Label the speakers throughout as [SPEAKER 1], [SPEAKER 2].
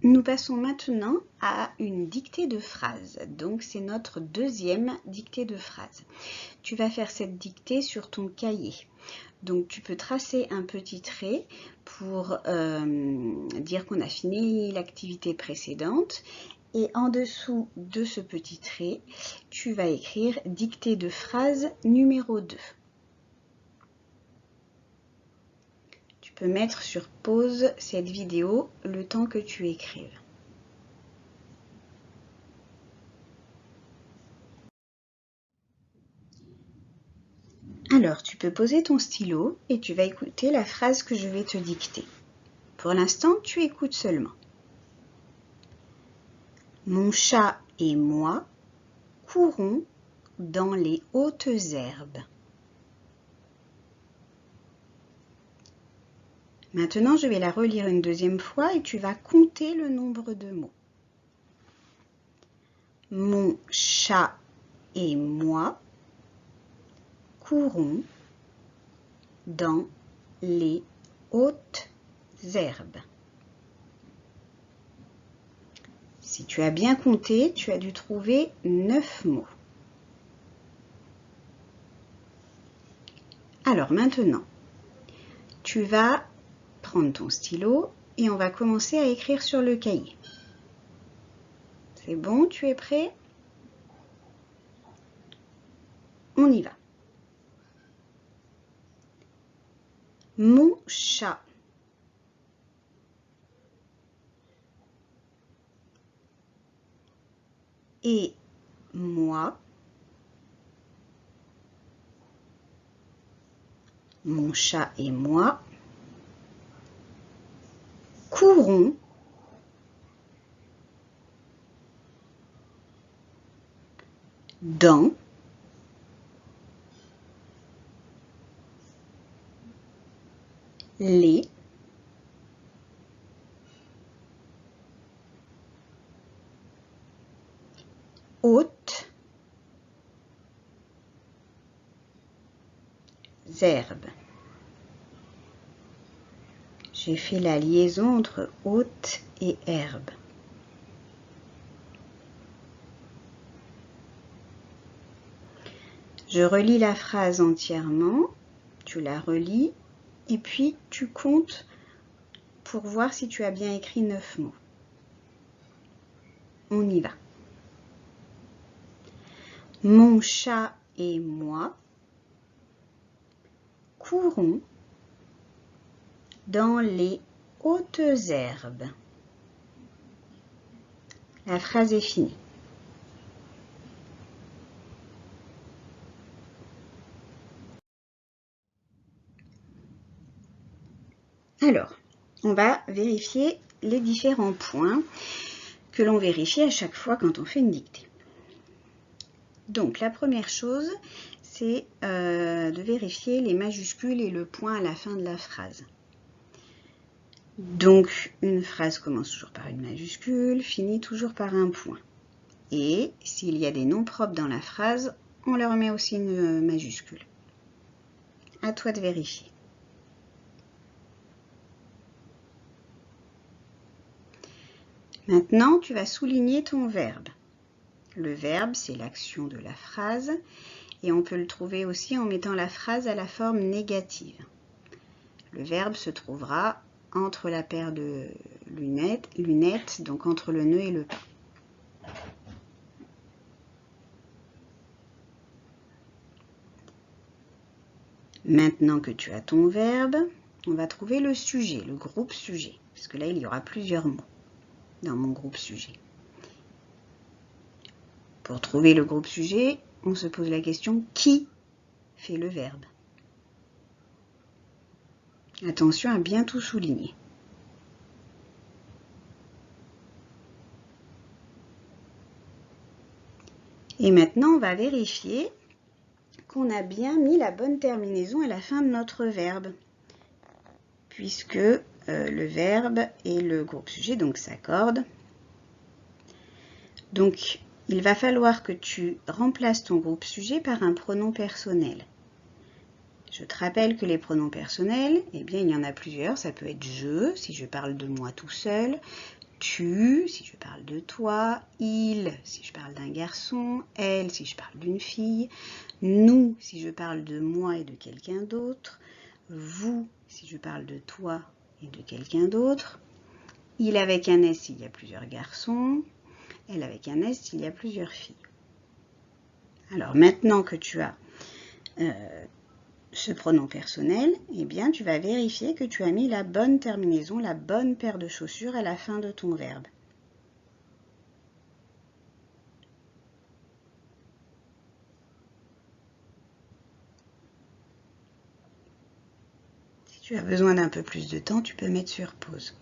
[SPEAKER 1] Nous passons maintenant à une dictée de phrases. Donc, c'est notre deuxième dictée de phrases. Tu vas faire cette dictée sur ton cahier. Donc, tu peux tracer un petit trait pour dire qu'on a fini l'activité précédente. Et en dessous de ce petit trait, tu vas écrire dictée de phrase numéro 2. Tu peux mettre sur pause cette vidéo le temps que tu écrives. Alors, tu peux poser ton stylo et tu vas écouter la phrase que je vais te dicter. Pour l'instant, tu écoutes seulement. Mon chat et moi courons dans les hautes herbes. Maintenant, je vais la relire une deuxième fois et tu vas compter le nombre de mots. Mon chat et moi courons dans les hautes herbes. Si tu as bien compté, tu as dû trouver 9 mots. Alors maintenant, tu vas prendre ton stylo et on va commencer à écrire sur le cahier. C'est bon, tu es prêt? On y va. Mon chat. Et moi. Mon chat et moi courons dans les hautes herbes. J'ai fait la liaison entre haute et herbe. Je relis la phrase entièrement, tu la relis et puis tu comptes pour voir si tu as bien écrit 9 mots. On y va. Mon chat et moi courons dans les hautes herbes. La phrase est finie. Alors, on va vérifier les différents points que l'on vérifie à chaque fois quand on fait une dictée. Donc, la première chose, c'est de vérifier les majuscules et le point à la fin de la phrase. Donc, une phrase commence toujours par une majuscule, finit toujours par un point. Et s'il y a des noms propres dans la phrase, on leur met aussi une majuscule. À toi de vérifier. Maintenant, tu vas souligner ton verbe. Le verbe, c'est l'action de la phrase et on peut le trouver aussi en mettant la phrase à la forme négative. Le verbe se trouvera entre la paire de lunettes, donc entre le nœud et le pas. Maintenant que tu as ton verbe, on va trouver le sujet, le groupe sujet, parce que là, il y aura plusieurs mots dans mon groupe sujet. Pour trouver le groupe sujet, on se pose la question « Qui fait le verbe ?» Attention à bien tout souligner. Et maintenant, on va vérifier qu'on a bien mis la bonne terminaison à la fin de notre verbe, puisque le verbe et le groupe sujet donc s'accordent. Donc, il va falloir que tu remplaces ton groupe sujet par un pronom personnel. Je te rappelle que les pronoms personnels, eh bien, il y en a plusieurs. Ça peut être je, si je parle de moi tout seul, tu, si je parle de toi, il, si je parle d'un garçon, elle, si je parle d'une fille, nous, si je parle de moi et de quelqu'un d'autre, vous, si je parle de toi et de quelqu'un d'autre, il avec un S s'il y a plusieurs garçons, elle avec un S s'il y a plusieurs filles. Alors maintenant que tu as ce pronom personnel, eh bien tu vas vérifier que tu as mis la bonne terminaison, la bonne paire de chaussures à la fin de ton verbe. Si tu as besoin d'un peu plus de temps, tu peux mettre sur pause.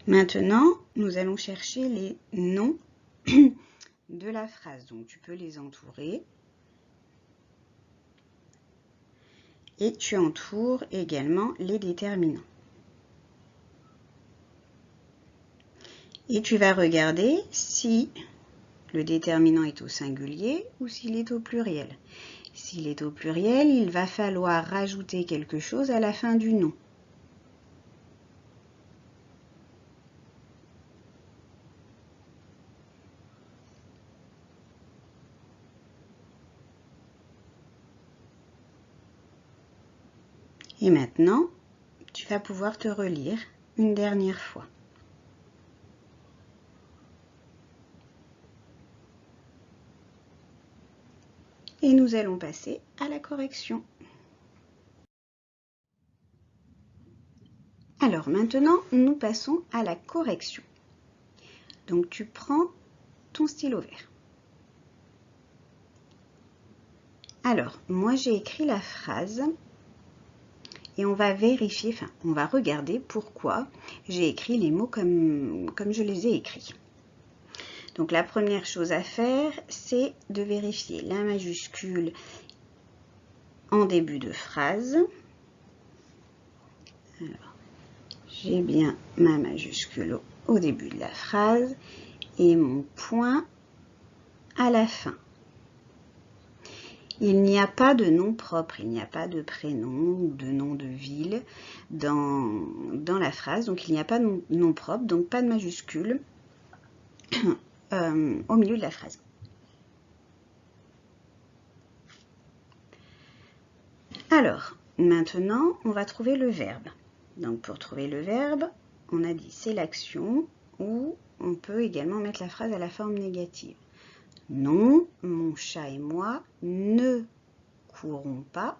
[SPEAKER 1] Maintenant, nous allons chercher les noms de la phrase. Donc tu peux les entourer. Et tu entoures également les déterminants. Et tu vas regarder si le déterminant est au singulier ou s'il est au pluriel. S'il est au pluriel, il va falloir rajouter quelque chose à la fin du nom. Et maintenant, tu vas pouvoir te relire une dernière fois. Et nous allons passer à la correction. Alors maintenant, nous passons à la correction. Donc tu prends ton stylo vert. Alors, moi j'ai écrit la phrase et on va vérifier, enfin on va regarder pourquoi j'ai écrit les mots comme je les ai écrits. Donc la première chose à faire, c'est de vérifier la majuscule en début de phrase. Alors, j'ai bien ma majuscule au début de la phrase et mon point à la fin. Il n'y a pas de nom propre, il n'y a pas de prénom ou de nom de ville dans la phrase, donc il n'y a pas de nom propre, donc pas de majuscule au milieu de la phrase. Alors, maintenant, on va trouver le verbe. Donc pour trouver le verbe, on a dit c'est l'action ou on peut également mettre la phrase à la forme négative. Non, mon chat et moi ne courons pas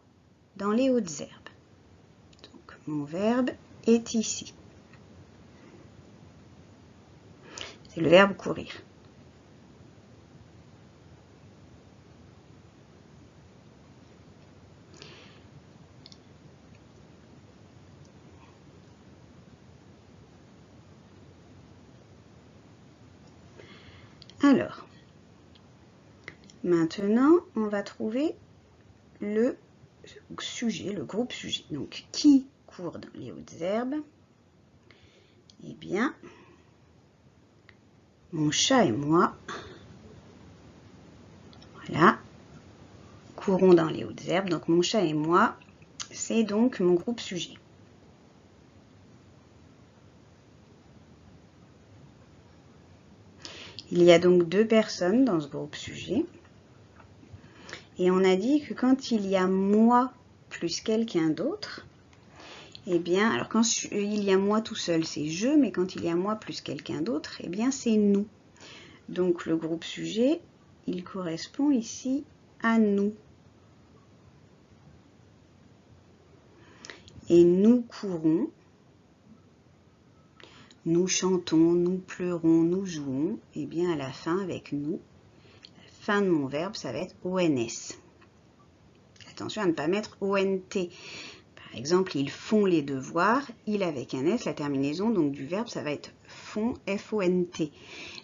[SPEAKER 1] dans les hautes herbes. Donc mon verbe est ici. C'est le verbe courir. Alors, maintenant, on va trouver le sujet, le groupe sujet. Donc, qui court dans les hautes herbes? Eh bien, mon chat et moi, voilà, courons dans les hautes herbes. Donc, mon chat et moi, c'est donc mon groupe sujet. Il y a donc deux personnes dans ce groupe sujet. Et on a dit que quand il y a moi plus quelqu'un d'autre, eh bien, alors quand il y a moi tout seul, c'est je, mais quand il y a moi plus quelqu'un d'autre, eh bien, c'est nous. Donc, le groupe sujet, il correspond ici à nous. Et nous courons, nous chantons, nous pleurons, nous jouons, eh bien, à la fin, avec nous, la fin de mon verbe, ça va être ONS. Attention à ne pas mettre ONT. Par exemple, ils font les devoirs, il avec un S, la terminaison donc du verbe, ça va être font, F-O-N-T.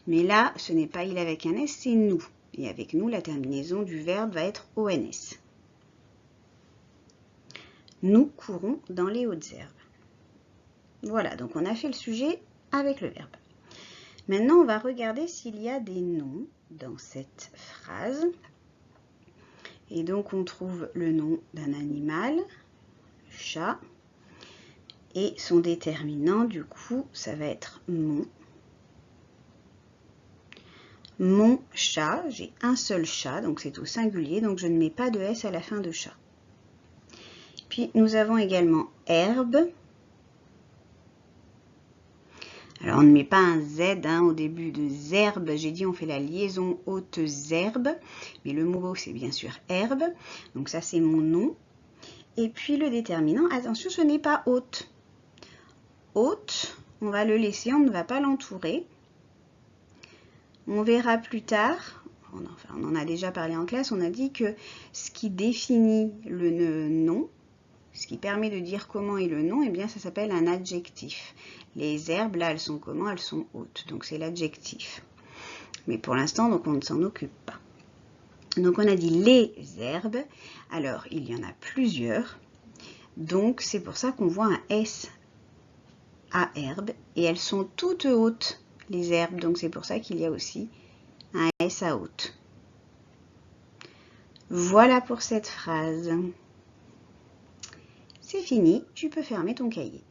[SPEAKER 1] Mais là, ce n'est pas il avec un S, c'est nous. Et avec nous, la terminaison du verbe va être ONS. Nous courons dans les hautes herbes. Voilà, donc on a fait le sujet avec le verbe. Maintenant, on va regarder s'il y a des noms dans cette phrase. Et donc on trouve le nom d'un animal, chat, et son déterminant, du coup, ça va être mon. Mon chat, j'ai un seul chat, donc c'est au singulier, donc je ne mets pas de S à la fin de chat. Puis nous avons également herbe. Alors on ne met pas un Z au début de zerbe, j'ai dit on fait la liaison haute zerbe, mais le mot c'est bien sûr herbe, donc ça c'est mon nom. Et puis le déterminant, attention ce n'est pas haute. Haute, on va le laisser, on ne va pas l'entourer. On verra plus tard, on en a déjà parlé en classe, on a dit que ce qui définit le nom, ce qui permet de dire comment est le nom, eh bien ça s'appelle un adjectif. Les herbes, là, elles sont comment? Elles sont hautes, donc c'est l'adjectif. Mais pour l'instant, donc on ne s'en occupe pas. Donc on a dit les herbes, alors il y en a plusieurs, donc c'est pour ça qu'on voit un S à herbe, et elles sont toutes hautes, les herbes, donc c'est pour ça qu'il y a aussi un S à haute. Voilà pour cette phrase. C'est fini, tu peux fermer ton cahier.